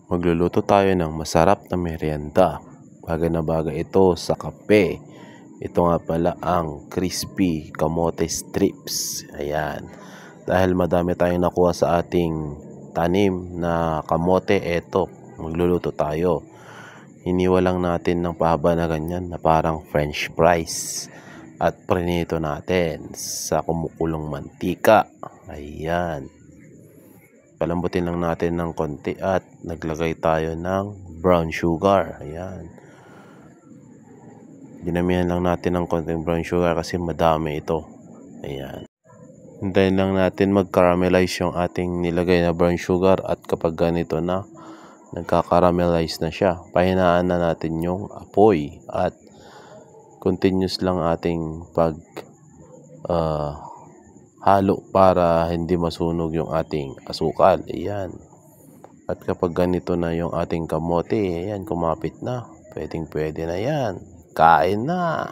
Magluluto tayo ng masarap na merienda. Bagay na bagay ito sa kape. Ito nga pala ang crispy kamote strips. Ayan. Dahil madami tayong nakuha sa ating tanim na kamote, eto, magluluto tayo. Hiniwa lang natin ng pahaba na ganyan na parang french fries. At prinito natin sa kumukulong mantika. Ayan. Palambutin lang natin ng konti at naglagay tayo ng brown sugar. Ayan. Dinamihan lang natin ng konting brown sugar kasi madami ito. Ayan. Hintayin lang natin mag-caramelize yung ating nilagay na brown sugar at kapag ganito na, nagka-caramelize na siya, pahinaan na natin yung apoy at continuous lang ating halo para hindi masunog yung ating asukal. Ayan. At kapag ganito na yung ating kamote, ayan, kumapit na. Pwede na yan. Kain na!